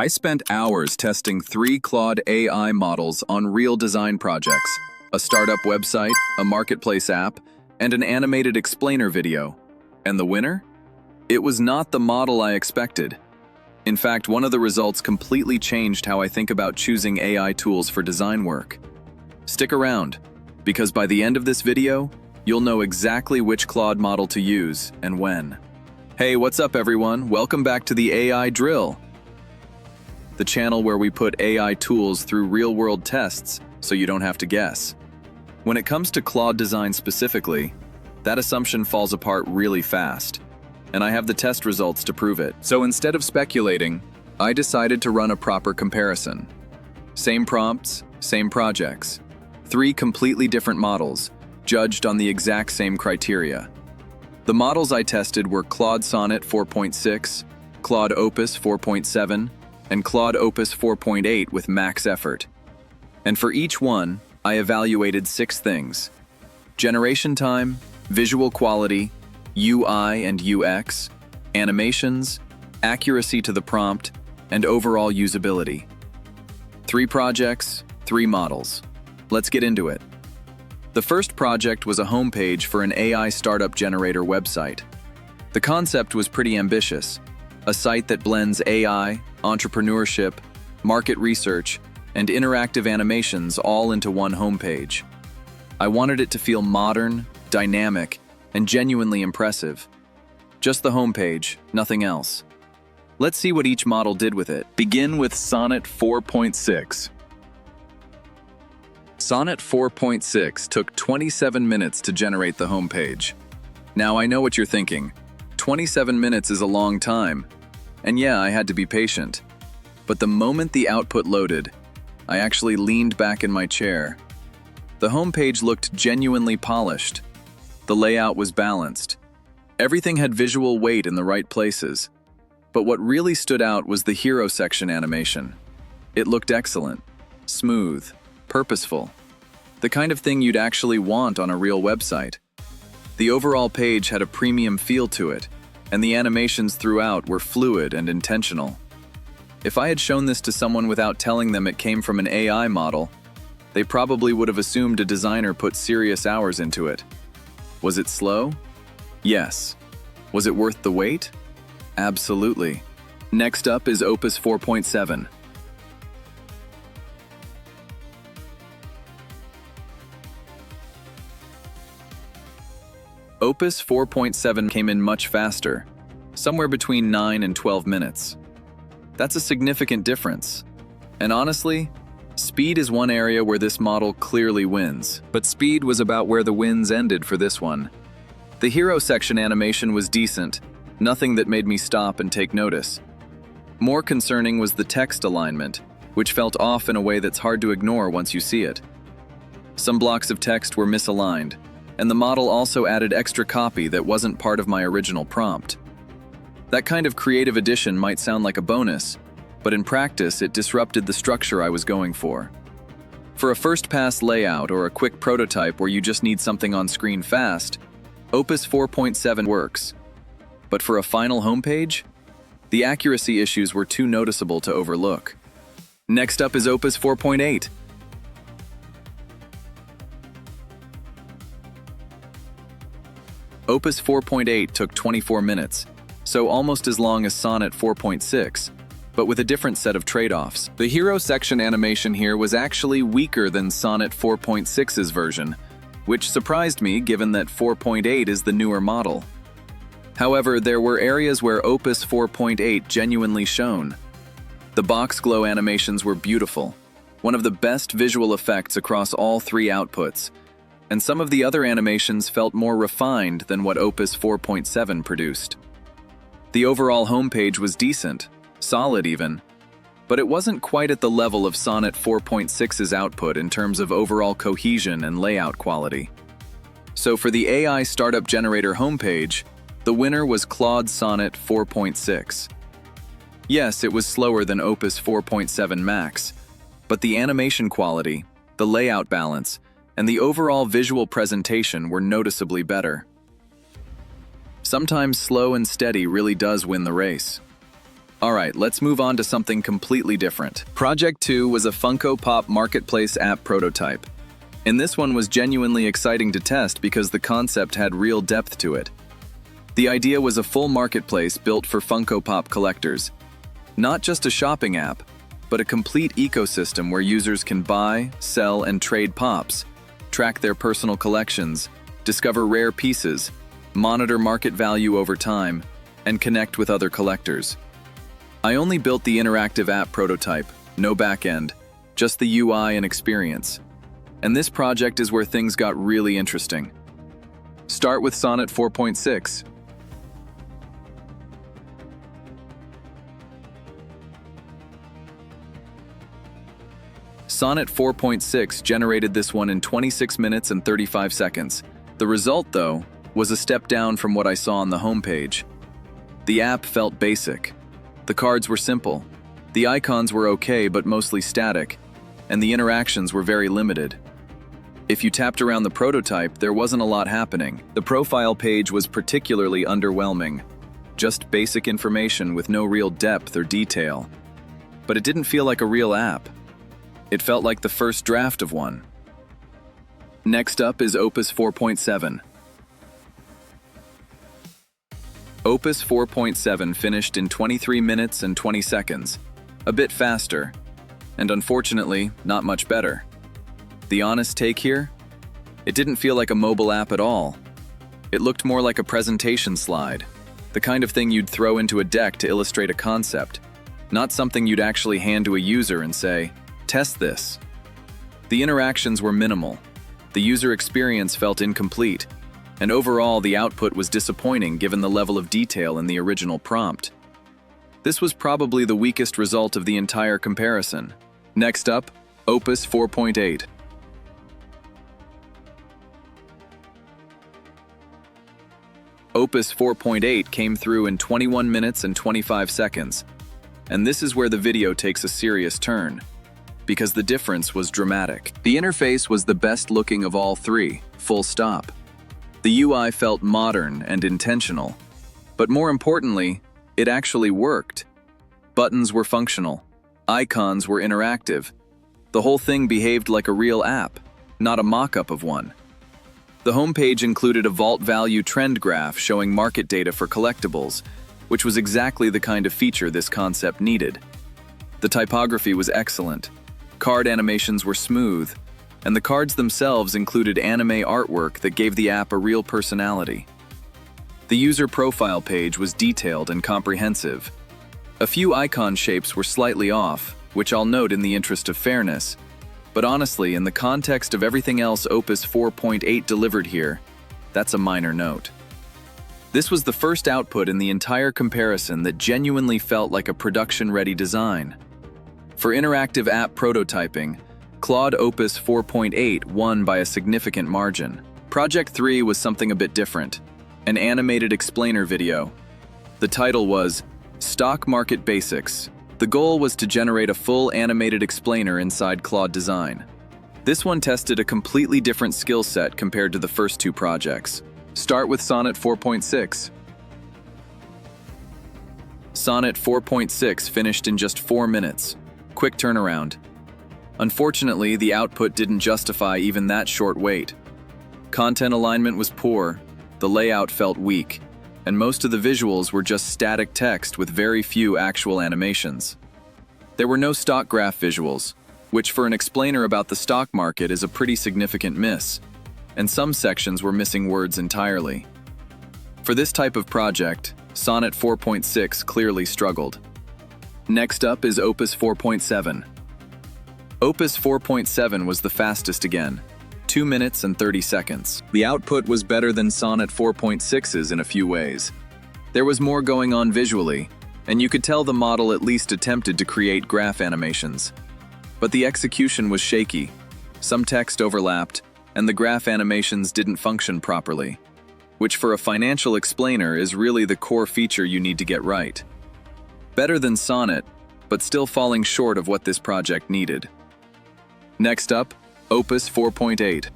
I spent hours testing 3 Claude AI models on real design projects, a startup website, a marketplace app, and an animated explainer video. And the winner? It was not the model I expected. In fact, one of the results completely changed how I think about choosing AI tools for design work. Stick around, because by the end of this video, you'll know exactly which Claude model to use and when. Hey, what's up everyone? Welcome back to the AI Drill, the channel where we put AI tools through real-world tests so you don't have to guess. When it comes to Claude design specifically, that assumption falls apart really fast, and I have the test results to prove it. So instead of speculating, I decided to run a proper comparison. Same prompts, same projects. 3 completely different models, judged on the exact same criteria. The models I tested were Claude Sonnet 4.6, Claude Opus 4.7, and Claude Opus 4.8 with max effort. And for each one, I evaluated 6 things: generation time, visual quality, UI and UX, animations, accuracy to the prompt, and overall usability. 3 projects, 3 models. Let's get into it. The first project was a homepage for an AI startup generator website. The concept was pretty ambitious, a site that blends AI, entrepreneurship, market research, and interactive animations all into one homepage. I wanted it to feel modern, dynamic, and genuinely impressive. Just the homepage, nothing else. Let's see what each model did with it. Begin with Sonnet 4.6. Sonnet 4.6 took 27 minutes to generate the homepage. Now I know what you're thinking. 27 minutes is a long time. And yeah, I had to be patient. But the moment the output loaded, I actually leaned back in my chair. The homepage looked genuinely polished. The layout was balanced. Everything had visual weight in the right places. But what really stood out was the hero section animation. It looked excellent, smooth, purposeful. The kind of thing you'd actually want on a real website. The overall page had a premium feel to it, and the animations throughout were fluid and intentional. If I had shown this to someone without telling them it came from an AI model, they probably would have assumed a designer put serious hours into it. Was it slow? Yes. Was it worth the wait? Absolutely. Next up is Opus 4.7. Opus 4.7 came in much faster, somewhere between 9 and 12 minutes. That's a significant difference. And honestly, speed is one area where this model clearly wins. But speed was about where the wins ended for this one. The hero section animation was decent, nothing that made me stop and take notice. More concerning was the text alignment, which felt off in a way that's hard to ignore once you see it. Some blocks of text were misaligned, and the model also added extra copy that wasn't part of my original prompt. That kind of creative addition might sound like a bonus, but in practice it disrupted the structure I was going for. For a first-pass layout or a quick prototype where you just need something on screen fast, Opus 4.7 works. But for a final homepage, the accuracy issues were too noticeable to overlook. Next up is Opus 4.8. Opus 4.8 took 24 minutes, so almost as long as Sonnet 4.6, but with a different set of trade-offs. The hero section animation here was actually weaker than Sonnet 4.6's version, which surprised me given that 4.8 is the newer model. However, there were areas where Opus 4.8 genuinely shone. The box glow animations were beautiful, one of the best visual effects across all 3 outputs, and some of the other animations felt more refined than what Opus 4.7 produced. The overall homepage was decent, solid even, but it wasn't quite at the level of Sonnet 4.6's output in terms of overall cohesion and layout quality. So for the AI startup generator homepage, the winner was Claude Sonnet 4.6. Yes, it was slower than Opus 4.7 Max, but the animation quality, the layout balance, and the overall visual presentation were noticeably better. Sometimes slow and steady really does win the race. Alright, let's move on to something completely different. Project 2 was a Funko Pop Marketplace app prototype. And this one was genuinely exciting to test because the concept had real depth to it. The idea was a full marketplace built for Funko Pop collectors. Not just a shopping app, but a complete ecosystem where users can buy, sell, and trade pops, track their personal collections, discover rare pieces, monitor market value over time, and connect with other collectors. I only built the interactive app prototype, no backend, just the UI and experience. And this project is where things got really interesting. Start with Sonnet 4.6. Sonnet 4.6 generated this one in 26 minutes and 35 seconds. The result, though, was a step down from what I saw on the homepage. The app felt basic. The cards were simple. The icons were okay but mostly static, and the interactions were very limited. If you tapped around the prototype, there wasn't a lot happening. The profile page was particularly underwhelming. Just basic information with no real depth or detail. But it didn't feel like a real app. It felt like the first draft of one. Next up is Opus 4.7. Opus 4.7 finished in 23 minutes and 20 seconds, a bit faster, and unfortunately, not much better. The honest take here? It didn't feel like a mobile app at all. It looked more like a presentation slide, the kind of thing you'd throw into a deck to illustrate a concept, not something you'd actually hand to a user and say, "Test this." The interactions were minimal, the user experience felt incomplete, and overall the output was disappointing given the level of detail in the original prompt. This was probably the weakest result of the entire comparison. Next up, Opus 4.8. Opus 4.8 came through in 21 minutes and 25 seconds, and this is where the video takes a serious turn, because the difference was dramatic. The interface was the best looking of all three, full stop. The UI felt modern and intentional, but more importantly, it actually worked. Buttons were functional, icons were interactive. The whole thing behaved like a real app, not a mock-up of one. The homepage included a vault value trend graph showing market data for collectibles, which was exactly the kind of feature this concept needed. The typography was excellent, card animations were smooth, and the cards themselves included anime artwork that gave the app a real personality. The user profile page was detailed and comprehensive. A few icon shapes were slightly off, which I'll note in the interest of fairness, but honestly, in the context of everything else Opus 4.8 delivered here, that's a minor note. This was the first output in the entire comparison that genuinely felt like a production-ready design. For interactive app prototyping, Claude Opus 4.8 won by a significant margin. Project 3 was something a bit different, an animated explainer video. The title was Stock Market Basics. The goal was to generate a full animated explainer inside Claude Design. This one tested a completely different skill set compared to the first two projects. Start with Sonnet 4.6. Sonnet 4.6 finished in just 4 minutes. Quick turnaround. Unfortunately, the output didn't justify even that short wait. Content alignment was poor, the layout felt weak, and most of the visuals were just static text with very few actual animations. There were no stock graph visuals, which for an explainer about the stock market is a pretty significant miss, and some sections were missing words entirely. For this type of project, Sonnet 4.6 clearly struggled. Next up is Opus 4.7. Opus 4.7 was the fastest again, 2 minutes and 30 seconds. The output was better than Sonnet 4.6's in a few ways. There was more going on visually, and you could tell the model at least attempted to create graph animations. But the execution was shaky, some text overlapped, and the graph animations didn't function properly, which for a financial explainer is really the core feature you need to get right. Better than Sonnet, but still falling short of what this project needed. Next up, Opus 4.8.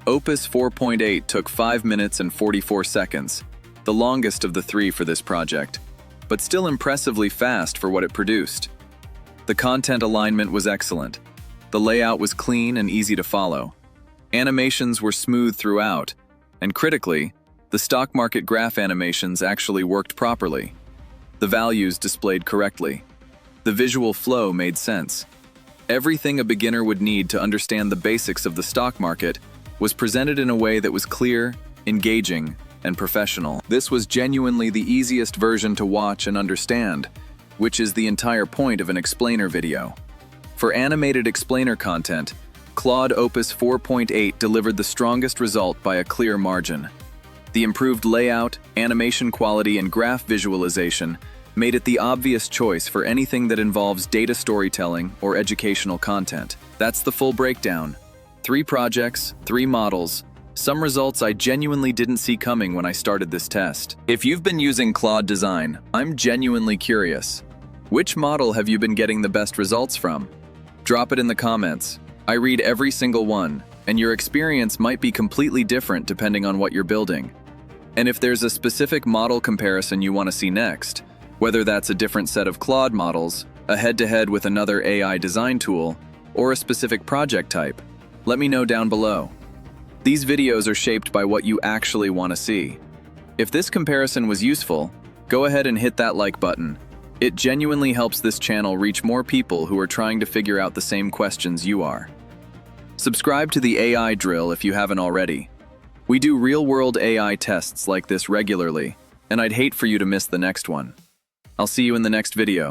Opus 4.8 took 5 minutes and 44 seconds, the longest of the three for this project. but still impressively fast for what it produced. The content alignment was excellent. The layout was clean and easy to follow. Animations were smooth throughout, and critically, the stock market graph animations actually worked properly. The values displayed correctly. The visual flow made sense. Everything a beginner would need to understand the basics of the stock market was presented in a way that was clear, engaging, and professional. This was genuinely the easiest version to watch and understand, which is the entire point of an explainer video. For animated explainer content, Claude Opus 4.8 delivered the strongest result by a clear margin. The improved layout, animation quality, and graph visualization made it the obvious choice for anything that involves data storytelling or educational content. That's the full breakdown. 3 projects, 3 models, some results I genuinely didn't see coming when I started this test. If you've been using Claude Design, I'm genuinely curious. Which model have you been getting the best results from? Drop it in the comments. I read every single one, and your experience might be completely different depending on what you're building. And if there's a specific model comparison you want to see next, whether that's a different set of Claude models, a head-to-head with another AI design tool, or a specific project type, let me know down below. These videos are shaped by what you actually want to see. If this comparison was useful, go ahead and hit that like button. It genuinely helps this channel reach more people who are trying to figure out the same questions you are. Subscribe to the AI Drill if you haven't already. We do real-world AI tests like this regularly, and I'd hate for you to miss the next one. I'll see you in the next video.